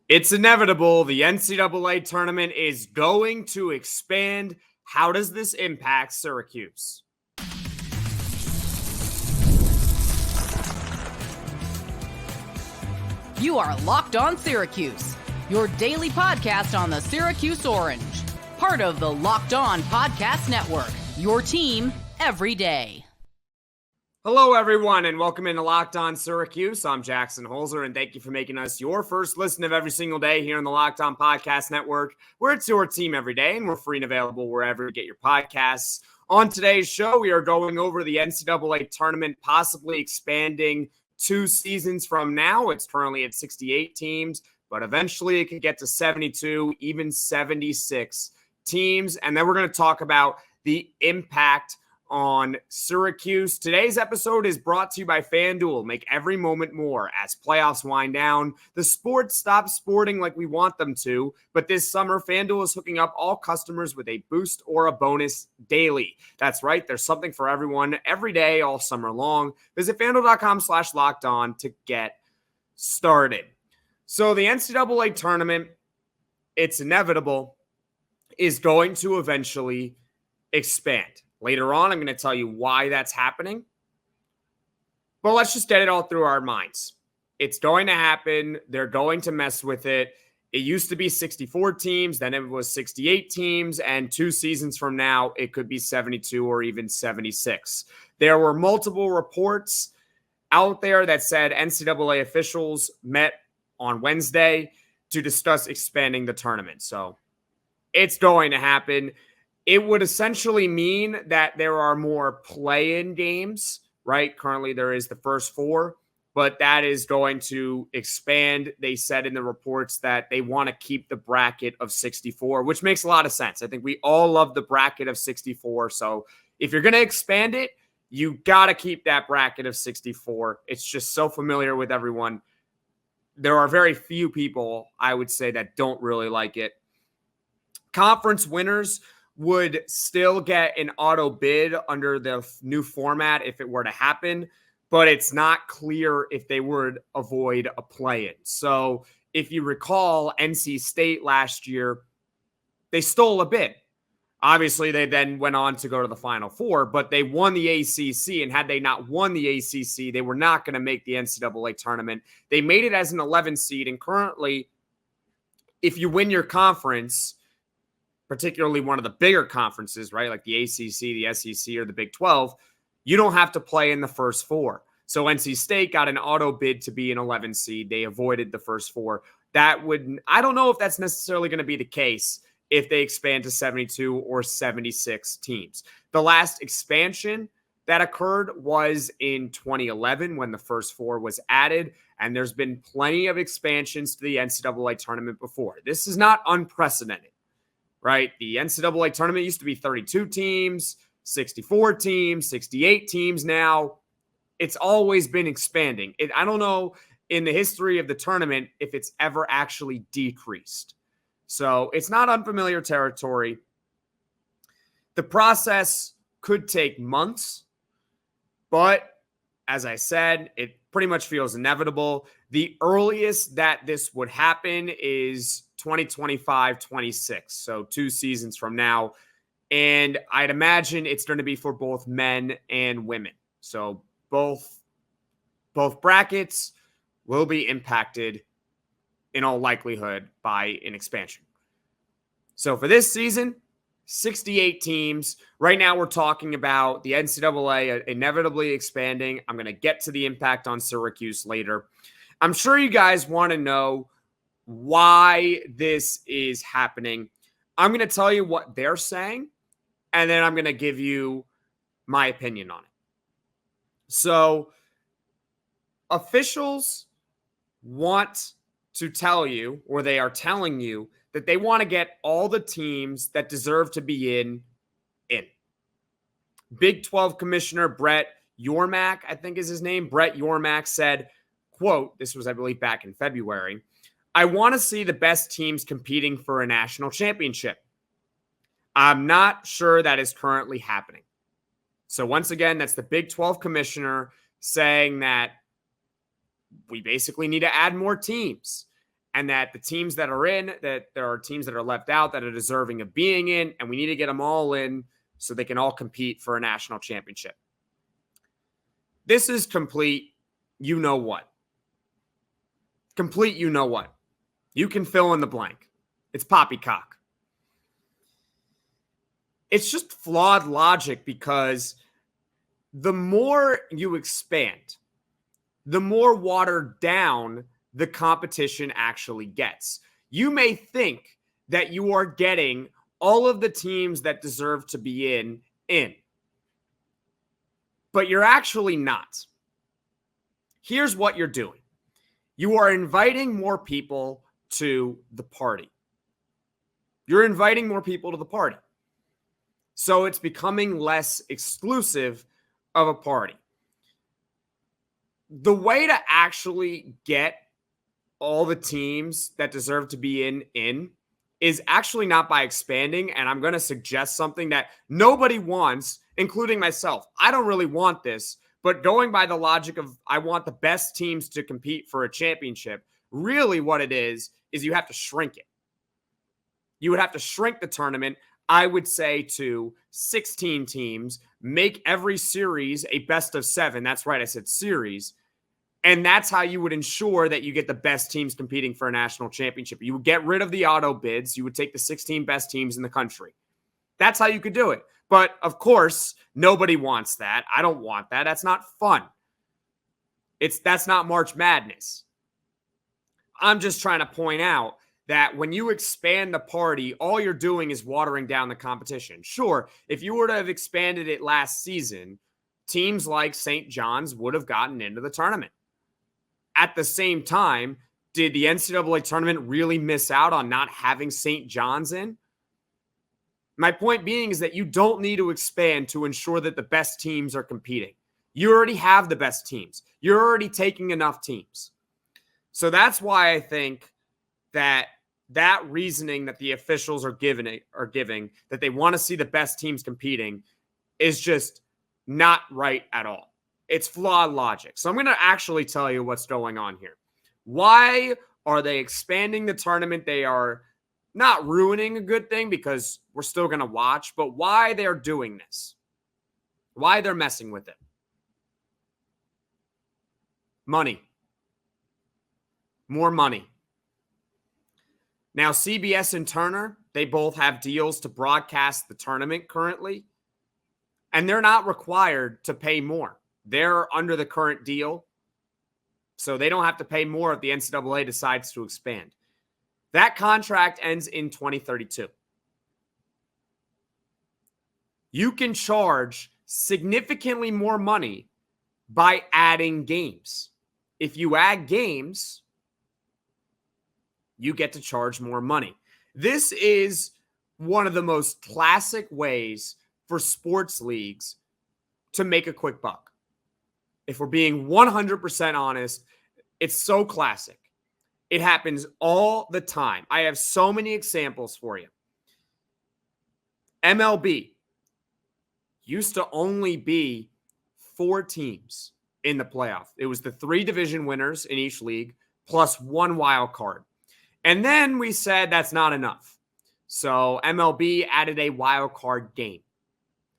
It's inevitable. The NCAA tournament is going to expand. How does this impact Syracuse? You are Locked On Syracuse, your daily podcast on the Syracuse Orange. Part of the Locked On Podcast Network, your team every day. Hello, everyone, and welcome into Locked On Syracuse. I'm Jackson Holzer, and thank you for making us your first listen of every single day here on the Locked On Podcast Network, where it's your team every day, and we're free and available wherever you get your podcasts. On today's show, we are going over the NCAA tournament, possibly expanding 2 seasons from now. It's currently at 68 teams, but eventually it could get to 72, even 76 teams. And then we're going to talk about the impact on Syracuse. Today's episode is brought to you by FanDuel. Make every moment more as playoffs wind down. The sports stop sporting like we want them to, but this summer, FanDuel is hooking up all customers with a boost or a bonus daily. That's right. There's something for everyone every day, all summer long. Visit FanDuel.com/lockedon to get started. So the NCAA tournament, it's inevitable, is going to eventually expand. Later on, I'm going to tell you why that's happening. But let's just get it all through our minds. It's going to happen. They're going to mess with it. It used to be 64 teams, then it was 68 teams, and 2 seasons from now, it could be 72 or even 76. There were multiple reports out there that said NCAA officials met on Wednesday to discuss expanding the tournament. So it's going to happen. It would essentially mean that there are more play-in games, right? Currently, there is the first 4, but that is going to expand. They said in the reports that they want to keep the bracket of 64, which makes a lot of sense. I think we all love the bracket of 64. So if you're going to expand it, you got to keep that bracket of 64. It's just so familiar with everyone. There are very few people, I would say, that don't really like it. Conference winners would still get an auto bid under the new format if it were to happen, but it's not clear if they would avoid a play-in. So if you recall, NC State last year, they stole a bid. Obviously, they then went on to go to the Final Four, but they won the ACC, and had they not won the ACC, they were not going to make the NCAA tournament. They made it as an 11 seed, and currently, if you win your conference, particularly one of the bigger conferences, right, like the ACC, the SEC, or the Big 12, you don't have to play in the first 4. So NC State got an auto bid to be an 11 seed. They avoided the first 4. I don't know if that's necessarily going to be the case if they expand to 72 or 76 teams. The last expansion that occurred was in 2011 when the first 4 was added, and there's been plenty of expansions to the NCAA tournament before. This is not unprecedented. Right? The NCAA tournament used to be 32 teams, 64 teams, 68 teams now. It's always been expanding. I don't know in the history of the tournament if it's ever actually decreased. So it's not unfamiliar territory. The process could take months, but as I said, it pretty much feels inevitable. The earliest that this would happen is 2025-26, so 2 seasons from now. And I'd imagine it's going to be for both men and women. So both brackets will be impacted in all likelihood by an expansion. So for this season, 68 teams. Right now we're talking about the NCAA inevitably expanding. I'm going to get to the impact on Syracuse later. I'm sure you guys want to know why this is happening. I'm going to tell you what they're saying, and then I'm going to give you my opinion on it. So officials want to tell you, or they are telling you, that they want to get all the teams that deserve to be in. Big 12 Commissioner Brett Yormark, I think is his name, Brett Yormark said, quote, this was, I believe, back in February, "I want to see the best teams competing for a national championship. I'm not sure that is currently happening." So once again, that's the Big 12 commissioner saying that we basically need to add more teams. and that the teams that are in, that there are teams that are left out that are deserving of being in, and we need to get them all in so they can all compete for a national championship. This is complete you know what. Complete you know what. You can fill in the blank. It's poppycock. It's just flawed logic because the more you expand, the more watered down the competition actually gets. You may think that you are getting all of the teams that deserve to be in, but you're actually not. Here's what you're doing. You are inviting more people to the party. You're inviting more people to the party. So it's becoming less exclusive of a party. The way to actually get all the teams that deserve to be in is actually not by expanding. And I'm going to suggest something that nobody wants, including myself. I don't really want this, but going by the logic of I want the best teams to compete for a championship, really what it is you have to shrink it. You would have to shrink the tournament, I would say, to 16 teams, make every series a best of 7. That's right, I said series. And that's how you would ensure that you get the best teams competing for a national championship. You would get rid of the auto bids. You would take the 16 best teams in the country. That's how you could do it. But, of course, nobody wants that. I don't want that. That's not fun. That's not March Madness. I'm just trying to point out that when you expand the party, all you're doing is watering down the competition. Sure, if you were to have expanded it last season, teams like St. John's would have gotten into the tournament. At the same time, did the NCAA tournament really miss out on not having St. John's in? My point being is that you don't need to expand to ensure that the best teams are competing. You already have the best teams. You're already taking enough teams. So that's why I think that reasoning that the officials are giving, that they want to see the best teams competing, is just not right at all. It's flawed logic. So I'm going to actually tell you what's going on here. Why are they expanding the tournament? They are not ruining a good thing because we're still going to watch, but why they're doing this, why they're messing with it. Money. More money. Now, CBS and Turner, they both have deals to broadcast the tournament currently, and they're not required to pay more. They're under the current deal, so they don't have to pay more if the NCAA decides to expand. That contract ends in 2032. You can charge significantly more money by adding games. If you add games, you get to charge more money. This is one of the most classic ways for sports leagues to make a quick buck. If we're being 100% honest, it's so classic. It happens all the time. I have so many examples for you. MLB used to only be 4 teams in the playoff. It was the 3 division winners in each league plus 1 wild card. And then we said that's not enough. So MLB added a wild card game.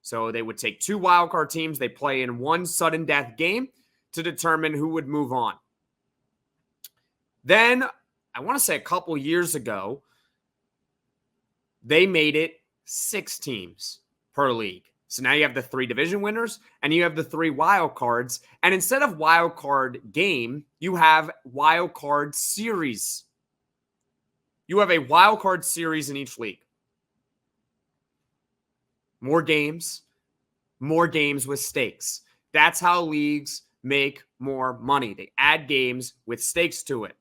So they would take 2 wild card teams. They play in 1 sudden death game to determine who would move on. Then, I want to say a couple years ago, they made it 6 teams per league. So now you have the 3 division winners and you have the 3 wild cards. And instead of wild card game, you have wild card series. You have a wild card series in each league. More games with stakes. That's how leagues make more money. They add games with stakes to it.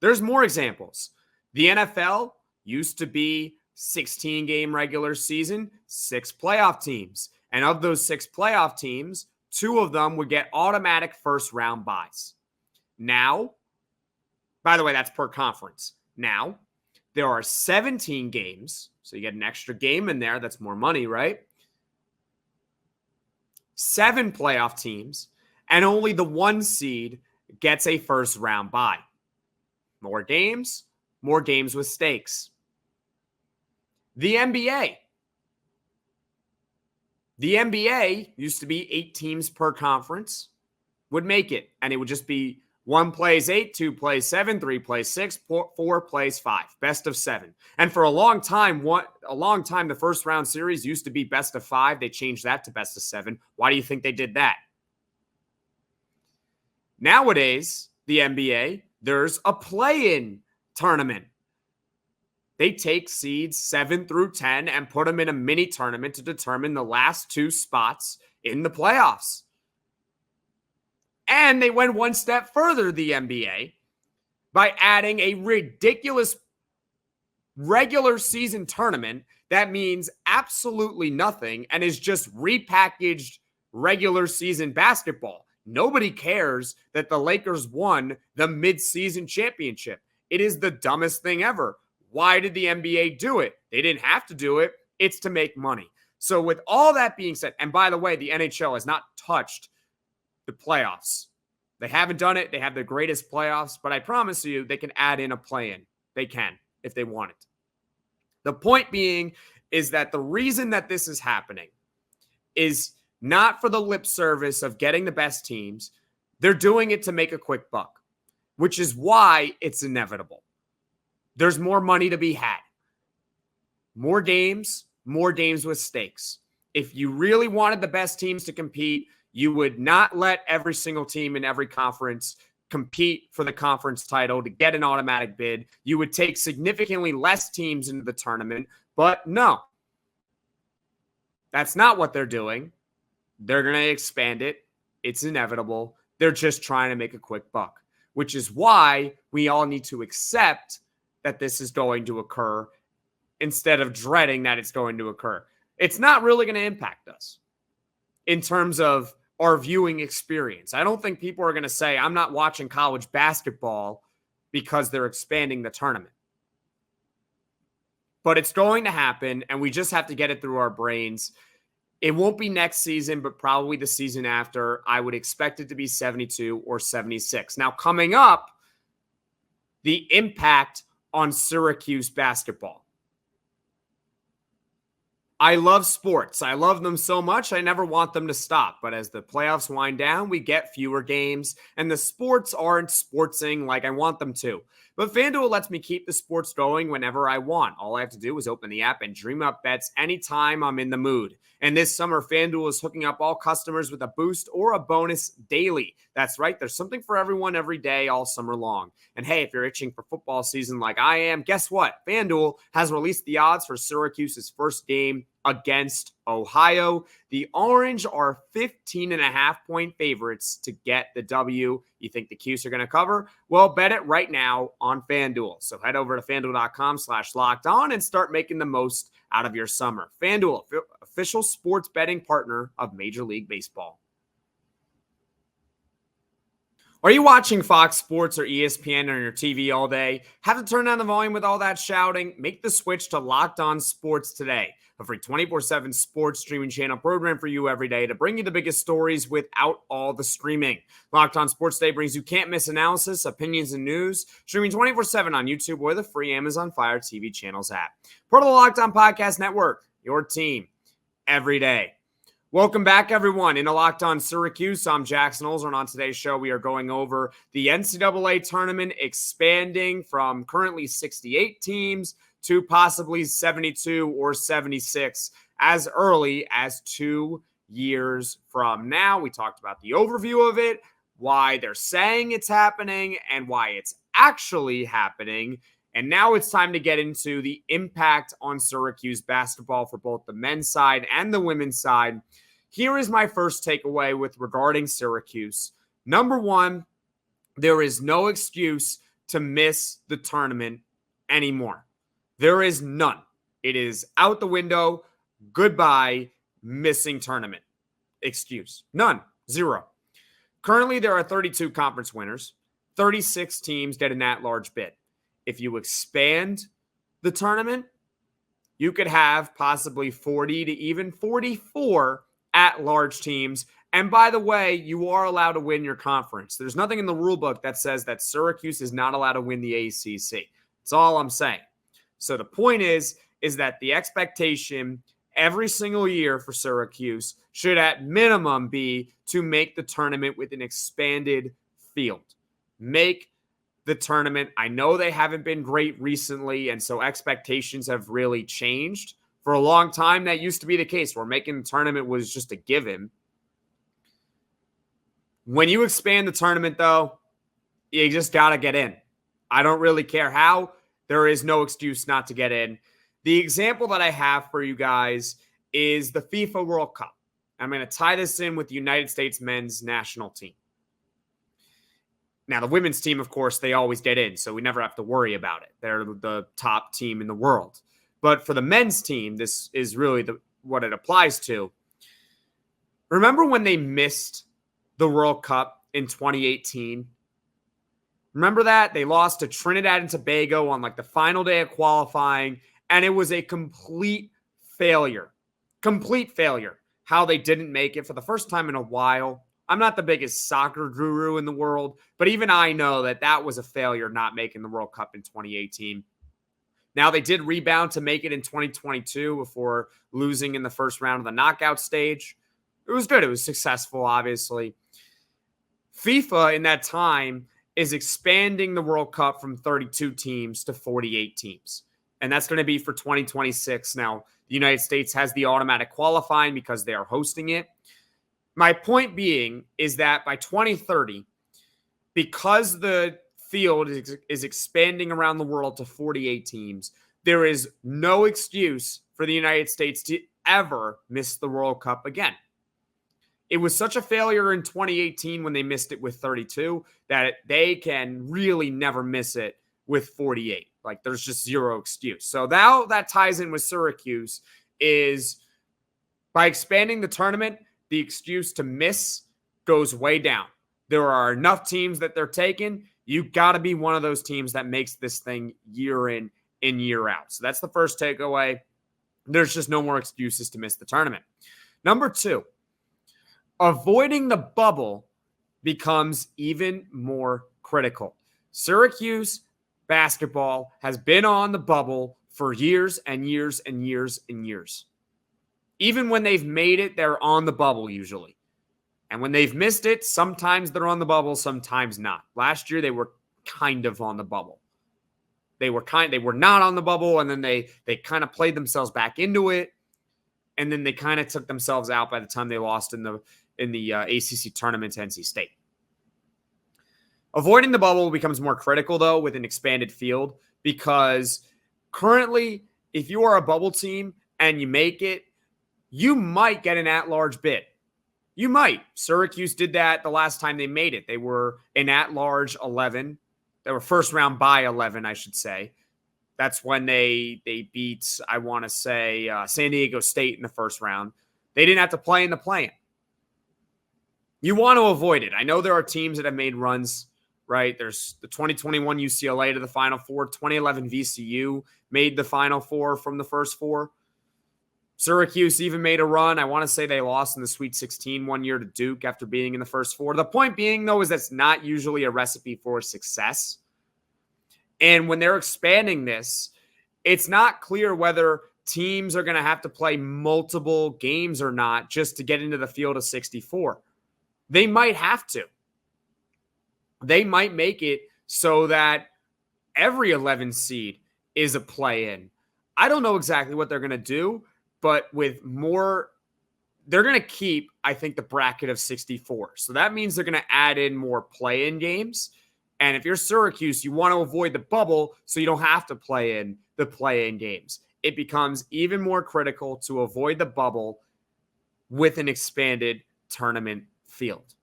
There's more examples. The NFL used to be 16-game regular season, 6 playoff teams. And of those 6 playoff teams, 2 of them would get automatic first-round buys. Now, by the way, that's per conference. Now, there are 17 games, so you get an extra game in there. That's more money, right? 7 playoff teams, and only the 1 seed gets a first-round bye. More games, more games with stakes. The NBA. The NBA used to be 8 teams per conference would make it, and it would just be 1 plays 8, 2 plays 7, 3 plays 6, 4 plays 5, best of 7. And for a long time, the first round series used to be best of 5. They changed that to best of 7. Why do you think they did that? Nowadays, the NBA, there's a play-in tournament. They take seeds 7 through 10 and put them in a mini tournament to determine the last 2 spots in the playoffs. And they went one step further, the NBA, by adding a ridiculous regular season tournament that means absolutely nothing and is just repackaged regular season basketball. Nobody cares that the Lakers won the mid-season championship. It is the dumbest thing ever. Why did the NBA do it? They didn't have to do it. It's to make money. So with all that being said, and by the way, the NHL has not touched the playoffs. They haven't done it. They have the greatest playoffs, but I promise you they can add in a play-in. They can if they want it. The point being is that the reason that this is happening is not for the lip service of getting the best teams. They're doing it to make a quick buck, which is why it's inevitable. There's more money to be had. More games with stakes. If you really wanted the best teams to compete, you would not let every single team in every conference compete for the conference title to get an automatic bid. You would take significantly less teams into the tournament, but no. That's not what they're doing. They're going to expand it. It's inevitable. They're just trying to make a quick buck, which is why we all need to accept that this is going to occur instead of dreading that it's going to occur. It's not really going to impact us in terms of our viewing experience. I don't think people are going to say, I'm not watching college basketball because they're expanding the tournament. But it's going to happen, and we just have to get it through our brains. It won't be next season, but probably the season after. I would expect it to be 72 or 76. Now, coming up, the impact on Syracuse basketball. I love sports. I love them so much, I never want them to stop. But as the playoffs wind down, we get fewer games, and the sports aren't sportsing like I want them to. But FanDuel lets me keep the sports going whenever I want. All I have to do is open the app and dream up bets anytime I'm in the mood. And this summer, FanDuel is hooking up all customers with a boost or a bonus daily. That's right. There's something for everyone every day all summer long. And hey, if you're itching for football season like I am, guess what? FanDuel has released the odds for Syracuse's first game against Ohio. The Orange are 15.5-point favorites to get the W. You think the Cuse are going to cover? Well, bet it right now on FanDuel. So head over to FanDuel.com/lockedon and start making the most out of your summer. FanDuel, official sports betting partner of Major League Baseball. Are you watching Fox Sports or ESPN on your TV all day? Have to turn down the volume with all that shouting? Make the switch to Locked On Sports today. A free 24/7 sports streaming channel program for you every day to bring you the biggest stories without all the streaming. Locked On Sports Day brings you can't-miss analysis, opinions, and news, streaming 24/7 on YouTube or the free Amazon Fire TV channels app. Part of the Locked On Podcast Network, your team every day. Welcome back, everyone. In a Locked On Syracuse, I'm Jackson Holzer, and on today's show, we are going over the NCAA Tournament expanding from currently 68 teams to possibly 72 or 76 as early as 2 years from now. We talked about the overview of it, why they're saying it's happening, and why it's actually happening. And now it's time to get into the impact on Syracuse basketball for both the men's side and the women's side. Here is my first takeaway with regarding Syracuse. Number one, there is no excuse to miss the tournament anymore. There is none. It is out the window. Goodbye, missing tournament excuse. None. Zero. Currently, there are 32 conference winners. 36 teams get an at-large bid. If you expand the tournament, you could have possibly 40 to even 44 at-large teams. And by the way, you are allowed to win your conference. There's nothing in the rule book that says that Syracuse is not allowed to win the ACC. That's all I'm saying. So the point is that the expectation every single year for Syracuse should at minimum be to make the tournament with an expanded field. Make the tournament. I know they haven't been great recently, and so expectations have really changed. For a long time, that used to be the case, where making the tournament was just a given. When you expand the tournament, though, you just got to get in. I don't really care how. There is no excuse not to get in. The example that I have for you guys is the FIFA World Cup. I'm going to tie this in with the United States men's national team. Now, the women's team, of course, they always get in, so we never have to worry about it. They're the top team in the world. But for the men's team, this is really what it applies to. Remember when they missed the World Cup in 2018? Remember that? They lost to Trinidad and Tobago on like the final day of qualifying, and it was a complete failure. Complete failure how they didn't make it for the first time in a while. I'm not the biggest soccer guru in the world, but even I know that that was a failure not making the World Cup in 2018. Now, they did rebound to make it in 2022 before losing in the first round of the knockout stage. It was good. It was successful, obviously. FIFA in that time is expanding the World Cup from 32 teams to 48 teams. And that's going to be for 2026. Now, the United States has the automatic qualifying because they are hosting it. My point being is that by 2030, because the field is expanding around the world to 48 teams, there is no excuse for the United States to ever miss the World Cup again. It was such a failure in 2018 when they missed it with 32 that they can really never miss it with 48. Like, there's just zero excuse. So now that ties in with Syracuse is by expanding the tournament, the excuse to miss goes way down. There are enough teams that they're taking. You got to be one of those teams that makes this thing year in and year out. So that's the first takeaway. There's just no more excuses to miss the tournament. Number two, avoiding the bubble becomes even more critical. Syracuse basketball has been on the bubble for years and years and years and years. Even when they've made it, they're on the bubble usually. And when they've missed it, sometimes they're on the bubble, sometimes not. Last year, they were kind of on the bubble. They were not on the bubble, and then they kind of played themselves back into it, and then they kind of took themselves out by the time they lost in the ACC tournament to NC State. Avoiding the bubble becomes more critical, though, with an expanded field, because currently, if you are a bubble team and you make it, you might get an at-large bid. You might. Syracuse did that the last time they made it. They were an at-large 11. They were first round by 11, I should say. That's when they beat, I want to say, San Diego State in the first round. They didn't have to play in the play-in. You want to avoid it. I know there are teams that have made runs, right? There's the 2021 UCLA to the Final Four. 2011 VCU made the Final Four from the first four. Syracuse even made a run. I want to say they lost in the Sweet 16 one year to Duke after being in the first four. The point being, though, is that's not usually a recipe for success. And when they're expanding this, it's not clear whether teams are going to have to play multiple games or not just to get into the field of 64. They might have to. They might make it so that every 11 seed is a play-in. I don't know exactly what they're going to do. But with more, they're going to keep, I think, the bracket of 64. So that means they're going to add in more play-in games. And if you're Syracuse, you want to avoid the bubble so you don't have to play in the play-in games. It becomes even more critical to avoid the bubble with an expanded tournament field.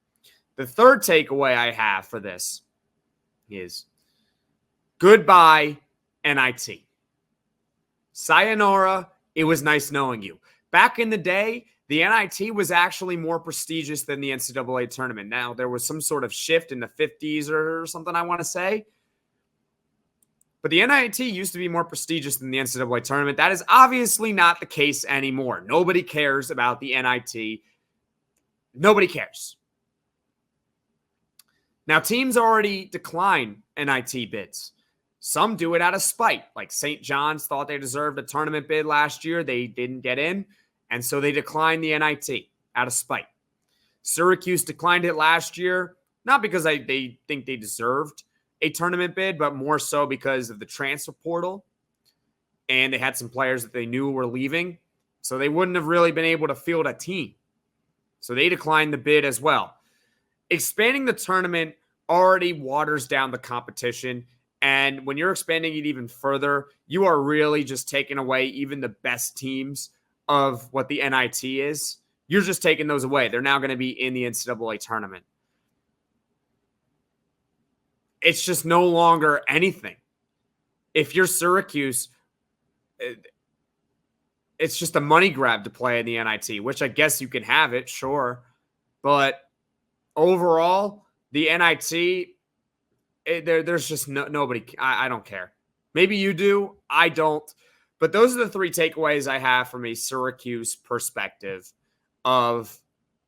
The third takeaway I have for this is goodbye, NIT. Sayonara. It was nice knowing you. Back in the day, the NIT was actually more prestigious than the NCAA tournament. Now, there was some sort of shift in the 50s or something, I want to say. But the NIT used to be more prestigious than the NCAA tournament. That is obviously not the case anymore. Nobody cares about the NIT. Nobody cares. Now, teams already decline NIT bids. Some do it out of spite. Like St. John's thought they deserved a tournament bid last year. They didn't get in, and so they declined the NIT out of spite. Syracuse declined it last year, not because they think they deserved a tournament bid, but more so because of the transfer portal. And they had some players that they knew were leaving, so they wouldn't have really been able to field a team. So they declined the bid as well. Expanding the tournament already waters down the competition. And when you're expanding it even further, you are really just taking away even the best teams of what the NIT is. You're just taking those away. They're now going to be in the NCAA tournament. It's just no longer anything. If you're Syracuse, it's just a money grab to play in the NIT, which I guess you can have it, sure. But overall, the NIT, there's just nobody. I don't care. Maybe you do. I don't. But those are the three takeaways I have from a Syracuse perspective of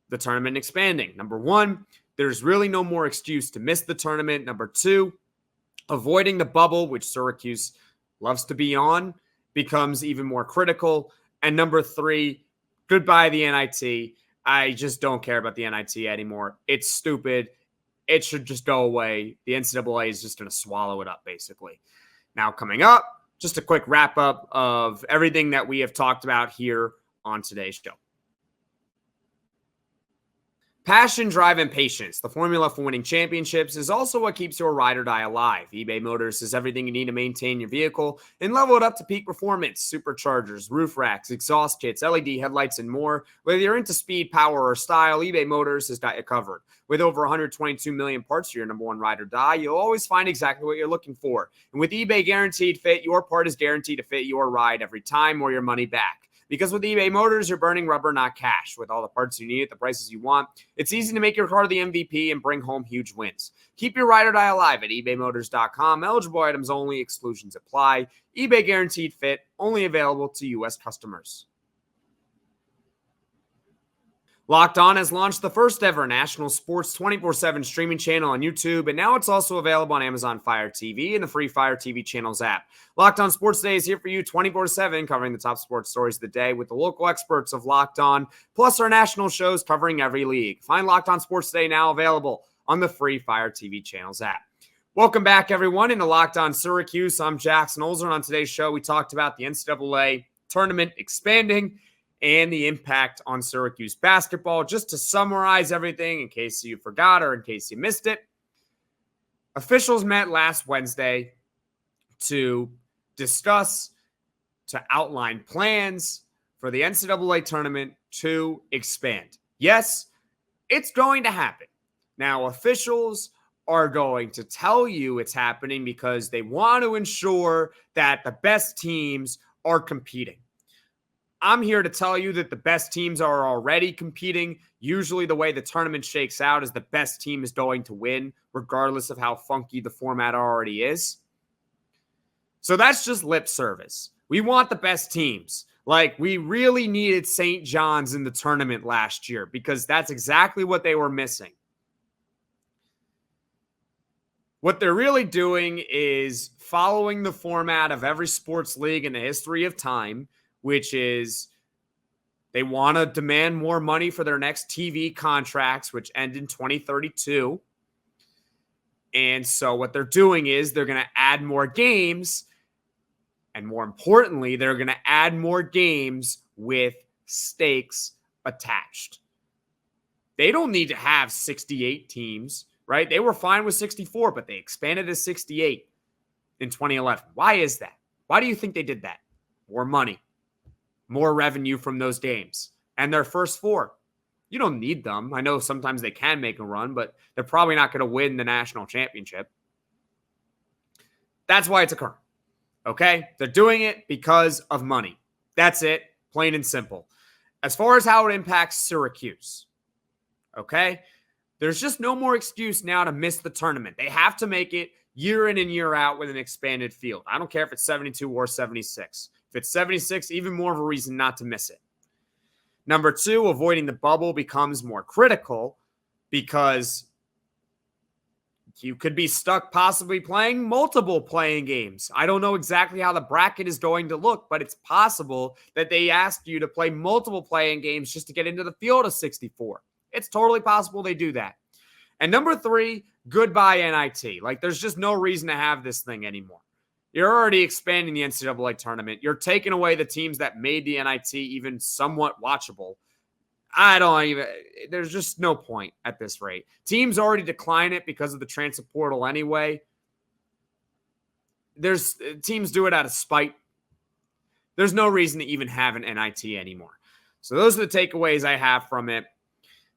the tournament expanding. Number one, there's really no more excuse to miss the tournament. Number two, avoiding the bubble, which Syracuse loves to be on, becomes even more critical. And number three, goodbye the NIT. I just don't care about the NIT anymore. It's stupid. It should just go away. The NCAA is just going to swallow it up, basically. Now, coming up, just a quick wrap-up of everything that we have talked about here on today's show. Passion, drive, and patience. The formula for winning championships is also what keeps your ride or die alive. eBay Motors is everything you need to maintain your vehicle and level it up to peak performance. Superchargers, roof racks, exhaust kits, LED headlights, and more. Whether you're into speed, power, or style, eBay Motors has got you covered. With over 122 million parts for your number one ride or die, you'll always find exactly what you're looking for. And with eBay Guaranteed Fit, your part is guaranteed to fit your ride every time or your money back. Because with eBay Motors, you're burning rubber, not cash. With all the parts you need at the prices you want, it's easy to make your car the MVP and bring home huge wins. Keep your ride or die alive at ebaymotors.com. Eligible items only. Exclusions apply. eBay Guaranteed Fit, only available to U.S. customers. Locked On has launched the first ever national sports 24/7 streaming channel on YouTube, and now it's also available on Amazon Fire TV and the free Fire TV channels app. Locked On Sports Day is here for you 24/7, covering the top sports stories of the day with the local experts of Locked On, plus our national shows covering every league. Find Locked On Sports Day now available on the free Fire TV channels app. Welcome back, everyone, into Locked On Syracuse. I'm Jackson Holzer, and on today's show, we talked about the NCAA tournament expanding and the impact on Syracuse basketball. Just to summarize everything, in case you forgot or in case you missed it, officials met last Wednesday to discuss, to outline plans for the NCAA tournament to expand. Yes, it's going to happen. Now, officials are going to tell you it's happening because they want to ensure that the best teams are competing. I'm here to tell you that the best teams are already competing. Usually the way the tournament shakes out is the best team is going to win, regardless of how funky the format already is. So that's just lip service. We want the best teams. Like, we really needed St. John's in the tournament last year because that's exactly what they were missing. What they're really doing is following the format of every sports league in the history of time, which is they want to demand more money for their next TV contracts, which end in 2032. And so what they're doing is they're going to add more games. And more importantly, they're going to add more games with stakes attached. They don't need to have 68 teams, right? They were fine with 64, but they expanded to 68 in 2011. Why is that? Why do you think they did that? More money. More revenue from those games. And their first four. You don't need them. I know sometimes they can make a run, but they're probably not going to win the national championship. That's why it's occurring. Okay? They're doing it because of money. That's it. Plain and simple. As far as how it impacts Syracuse. Okay? There's just no more excuse now to miss the tournament. They have to make it year in and year out with an expanded field. I don't care if it's 72 or 76. If it's 76, even more of a reason not to miss it. Number two, avoiding the bubble becomes more critical because you could be stuck possibly playing multiple playing games. I don't know exactly how the bracket is going to look, but it's possible that they asked you to play multiple playing games just to get into the field of 64. It's totally possible they do that. And number 3, goodbye NIT. Like, there's just no reason to have this thing anymore. You're already expanding the NCAA tournament. You're taking away the teams that made the NIT even somewhat watchable. There's just no point at this rate. Teams already decline it because of the transfer portal anyway. Teams do it out of spite. There's no reason to even have an NIT anymore. So those are the takeaways I have from it.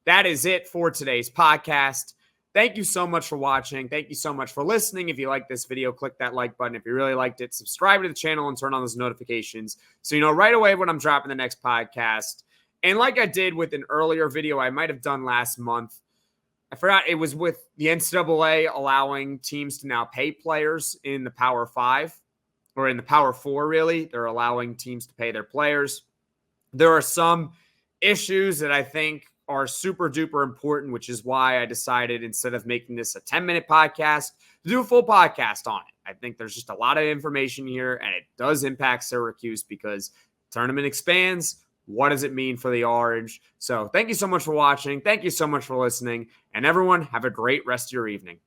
That is it for today's podcast. Thank you so much for watching. Thank you so much for listening. If you like this video, click that like button. If you really liked it, subscribe to the channel and turn on those notifications so you know right away when I'm dropping the next podcast. And like I did with an earlier video I might have done last month, I forgot it was with the NCAA allowing teams to now pay players in the Power 5 or in the Power 4, really. They're allowing teams to pay their players. There are some issues that I think are super duper important, which is why I decided instead of making this a 10-minute podcast to do a full podcast on it. I think there's just a lot of information here and it does impact Syracuse because tournament expands. What does it mean for the Orange? So thank you so much for watching. Thank you so much for listening. And everyone, have a great rest of your evening.